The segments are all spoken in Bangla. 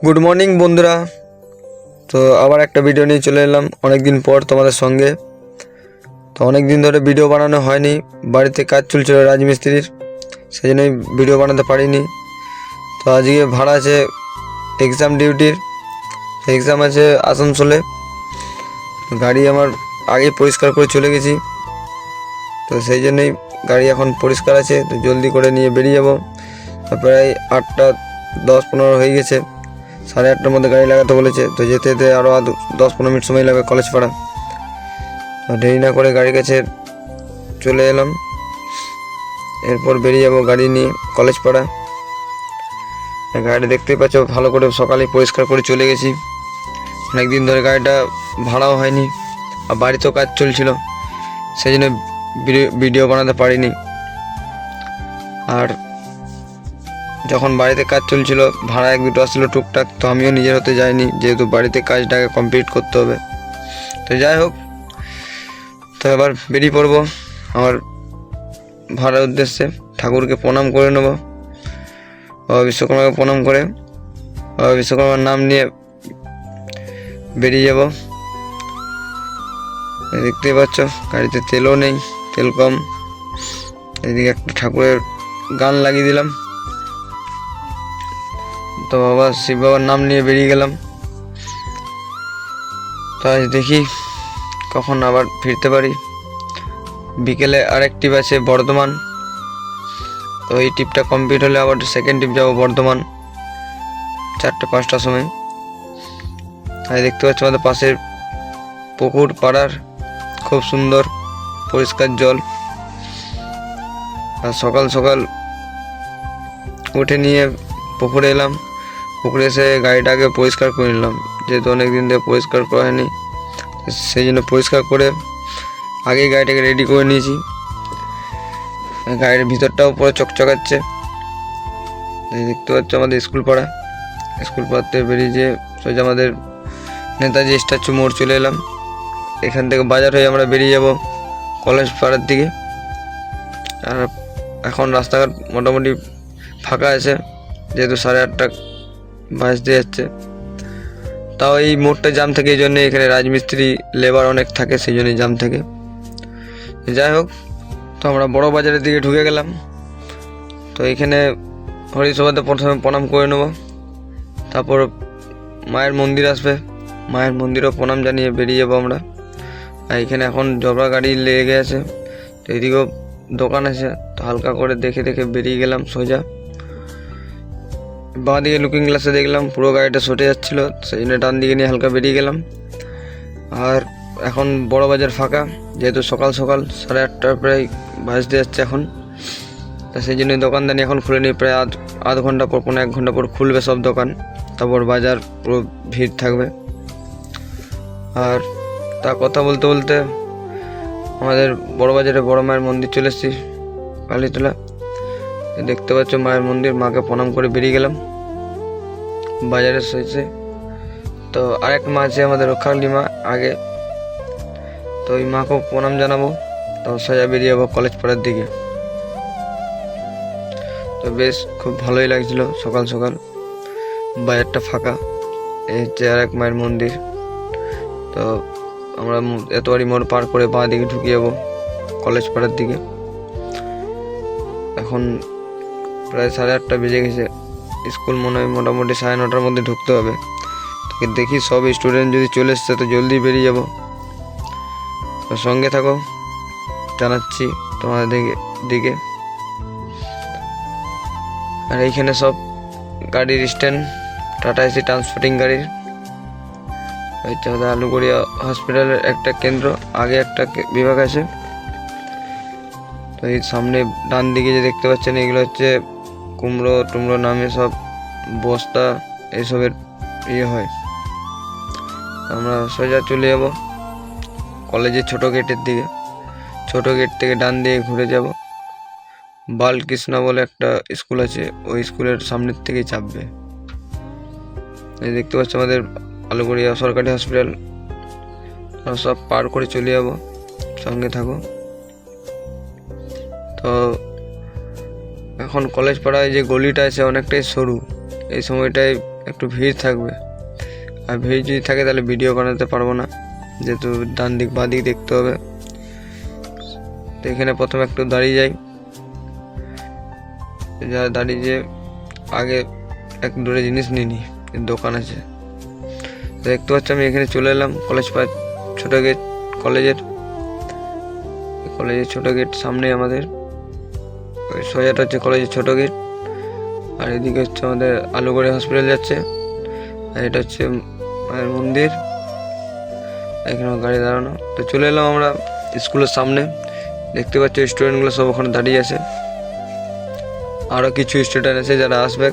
গুড মর্নিং বন্ধুরা। তো আবার একটা ভিডিও নিয়ে চলে এলাম অনেক দিন পর তোমাদের সঙ্গে। তো অনেক দিন ধরে ভিডিও বানানো হয়নি, বাড়িতে কাজ চলছিল রাজমিস্ত্রির, সেই জন্যই ভিডিও বানাতে পারিনি। তো আজকে ভাড়া আছে এক্সাম ডিউটির, এক্সাম আছে আসানসোলে। গাড়ি আমার আগে পরিষ্কার করে চলে গেছি, তো সেই জন্যই গাড়ি এখন পরিষ্কার আছে। তো জলদি করে নিয়ে বেরিয়ে যাবো। প্রায় 8:10-15 হয়ে গেছে, 8:30টার মধ্যে গাড়ি লাগাতে বলেছে। তো যেতে যেতে আরও 10-15 মিনিট সময় লাগবে কলেজ পাড়া। তো দেরি না করে গাড়ির কাছে চলে এলাম, এরপর বেরিয়ে যাব গাড়ি নিয়ে কলেজ পাড়া। গাড়িটা দেখতেই পাচ্ছ ভালো করে সকালে পরিষ্কার করে চলে গেছি। অনেকদিন ধরে গাড়িটা ভাড়াও হয়নি, আর বাড়িতেও কাজ চলছিল, সেই জন্য ভিডিও বানাতে পারিনি। আর যখন বাড়িতে কাজ চলছিল ভাড়া 1-2 আসছিলো টুকটাক, তো আমিও নিজের হতে যাইনি, যেহেতু বাড়িতে কাজটাকে কমপ্লিট করতে হবে। তো যাই হোক, তো এবার বেরিয়ে পড়বো আমার ভাড়ার উদ্দেশ্যে। ঠাকুরকে প্রণাম করে নেব, বাবা বিশ্বকর্মাকে প্রণাম করে বাবা বিশ্বকর্মার নাম নিয়ে বেরিয়ে যাব। দেখতেই পাচ্ছ গাড়িতে তেলও নেই, তেল কম। এদিকে একটা ঠাকুরের গান লাগিয়ে দিলাম, তো বাবা শিব বাবার নাম নিয়ে বেরিয়ে গেলাম। তো আজ দেখি কখন আবার ফিরতে পারি। বিকেলে আরেক ট্রিপ আছে বর্ধমান, তো এই ট্রিপটা কমপ্লিট হলে আবার সেকেন্ড ট্রিপ যাবো বর্ধমান 4-5টার সময়। আর দেখতে পাচ্ছ আমাদের পাশের পুকুর পাড়ার, খুব সুন্দর পরিষ্কার জল। আর সকাল সকাল উঠে নিয়ে পুকুরে এলাম, পুকুরে এসে গাড়িটাকে পরিষ্কার করে নিলাম, যেহেতু অনেক দিন ধরে পরিষ্কার করা হয়নি, সেই জন্য পরিষ্কার করে আগেই গাড়িটাকে রেডি করে নিয়েছি। গাড়ির ভিতরটাও পুরো চকচকাচ্ছে। দেখতে পাচ্ছ আমাদের স্কুল পাড়াতে বেরিয়ে যেয়ে সোজা আমাদের নেতাজি স্ট্যাচু মোড় চলে এলাম। এখান থেকে বাজার হয়ে আমরা বেরিয়ে যাব কলেজ পাড়ার দিকে। আর এখন রাস্তাঘাট মোটামুটি ফাঁকা আছে, যেহেতু 8:30 বাজতে যাচ্ছে। তাও এই মোড়টা জাম থাকে, এই জন্য এখানে রাজমিস্ত্রি লেবার অনেক থাকে, সেই জন্যই জাম থাকে। যাই হোক, তো আমরা বড় বাজারের দিকে ঢুকে গেলাম। তো এখানে হরিসভাতে প্রথমে প্রণাম করে নেব, তারপর মায়ের মন্দির আসবে, মায়ের মন্দিরও প্রণাম জানিয়ে বেরিয়ে যাবো আমরা। আর এখানে এখন জবরা গাড়ি লেগে আছে, তো এদিকেও দোকান আছে, তো হালকা করে দেখে দেখে বেরিয়ে গেলাম সোজা। বাঁ দিকে লুকিং গ্লাসে দেখলাম পুরো গাড়িটা সটে যাচ্ছিলো, সেই জন্য ডান দিকে নিয়ে হালকা বেরিয়ে গেলাম। আর এখন বড় বাজার ফাঁকা, যেহেতু সকাল সকাল 8:30 প্রায় বাজতে যাচ্ছে এখন, তা সেই জন্য দোকানদানি এখন খুলে নিই। প্রায় আধ ঘন্টা পর 1 ঘন্টা পর খুলবে সব দোকান, তারপর বাজার পুরো ভিড় থাকবে। আর তা কথা বলতে বলতে আমাদের বড় বাজারে বড় মায়ের মন্দির চলে এসেছি, কালীতলা। দেখতে পাচ্ছ মায়ের মন্দির, মাকে প্রণাম করে বেরিয়ে গেলাম বাজারের শেষে। তো আরেক মা আছে আমাদের রক্ষাকালী মা আগে, তো ওই মাকেও প্রণাম জানাবো, তো সোজা বেরিয়ে যাবো কলেজ পাড়ার দিকে। তো বেশ খুব ভালোই লাগছিল সকাল সকাল, বাজারটা ফাঁকা। এই হচ্ছে আরেক মায়ের মন্দির। তো আমরা এতবারই মোড় পার করে বাঁ দিকে ঢুকে যাবো কলেজ পাড়ার দিকে। এখন প্রায় 8:30 বেজে গেছে, স্কুল মনে হয় মোটামুটি 9:30টার মধ্যে ঢুকতে হবে। তো দেখি সব স্টুডেন্ট যদি চলে এসছে তো জলদি বেরিয়ে যাবো। তো সঙ্গে থাকো, জানাচ্ছি তোমাদের দিকে। আর এইখানে সব গাড়ির স্ট্যান্ড, টাটা এসি ট্রান্সপোর্টিং গাড়ির। হচ্ছে আমাদের আলুগড়িয়া হসপিটালের একটা কেন্দ্র, আগে একটা বিভাগ আছে। তো এই সামনে ডান দিকে যে দেখতে পাচ্ছেন, এগুলো হচ্ছে কুমড়ো নামে সব বস্তা এইসবের হয়। আমরা সোজা চলে যাব কলেজের ছোট গেটের দিকে। ছোট গেট থেকে ডান দিকে ঘুরে যাব, বালকৃষ্ণ বলে একটা স্কুল আছে, ওই স্কুলের সামনের থেকেই চাপবে। এই দেখতে পাচ্ছ আমাদের আলুগড়িয়া সরকারি হসপিটাল। সব পার করে চলে যাব, সঙ্গে থাকো। তো এখন কলেজ পাড়ায় যে গলিটা আছে অনেকটাই সরু, এই সময়টায় একটু ভিড় থাকবে, আর ভিড় যদি থাকে তাহলে ভিডিও বানাতে পারবো না, যেহেতু ডান দিক বাঁ দিক দেখতে হবে। তো এখানে প্রথমে একটু দাঁড়িয়ে যাই, দাঁড়িয়ে যে আগে এক দুটো জিনিস নিয়ে নিই, দোকান আছে। তো দেখতে পাচ্ছি আমি এখানে চলে এলাম কলেজ পাড় ছোটো গেট, কলেজের ছোটো গেট সামনে আমাদের ওই সোজাটা হচ্ছে কলেজের ছোটো গেট, আর এদিকে হচ্ছে আমাদের আলুগড়ি হসপিটাল যাচ্ছে, আর এটা হচ্ছে মায়ের মন্দির। এখানে গাড়ি দাঁড়ানো। তো চলে এলাম আমরা স্কুলের সামনে, দেখতে পাচ্ছি স্টুডেন্টগুলো সব ওখানে দাঁড়িয়ে আছে, আরও কিছু স্টুডেন্ট আছে যারা আসবে,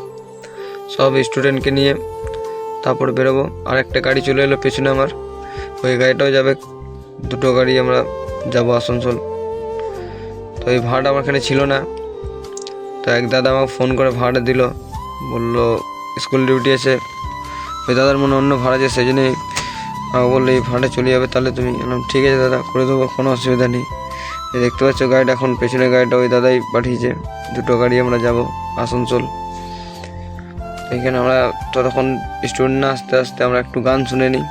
সব স্টুডেন্টকে নিয়ে তারপর বেরোবো। আর একটা গাড়ি চলে এলো পেছনে আমার, ওই গাড়িটাও যাবে, দুটো গাড়ি আমরা যাব আসানসোল। তো এই ভাড়াটা আমার এখানে ছিল না, তো এক দাদা আমাকে ফোন করে ভাড়াটা দিল, বললো স্কুল ডিউটি আছে, ওই দাদার মনে অন্য ভাড়া আছে, সেই জন্যই আমাকে বললো এই ভাড়াটা চলে যাবে, তাহলে তুমি বললাম ঠিক আছে দাদা করে দেবো, কোনো অসুবিধা নেই। দেখতে পাচ্ছ গাড়িটা, এখন পেছনের গাড়িটা ওই দাদাই পাঠিয়েছে, দুটো গাড়ি আমরা যাব আসানসোল। এখানে আমরা ততক্ষণ স্টুডেন্ট না আস্তে আস্তে আমরা একটু গান শুনে নিই,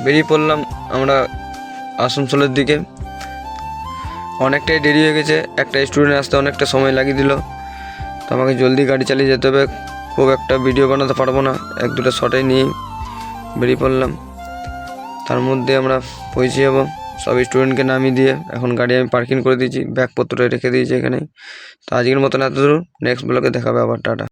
বেরিয়ে পড়লাম আমরা আসানসোলের দিকে। অনেকটাই দেরি হয়ে গেছে, একটা স্টুডেন্ট আসতে অনেকটা সময় লাগিয়ে দিল, তো আমাকে জলদি গাড়ি চালিয়ে যেতে হবে, খুব একটা ভিডিও বানাতে পারবো না, এক দুটো শটে নিয়ে বেরিয়ে পড়লাম। তার মধ্যে আমরা পৌঁছে যাবো, সব স্টুডেন্টকে নামিয়ে দিয়ে এখন গাড়ি আমি পার্কিং করে দিয়েছি, ব্যাগপত্র রেখে দিয়েছি এখানে। তো আজকের মতন এত দূর, নেক্সট ব্লগে দেখাবে আবার, টাটা।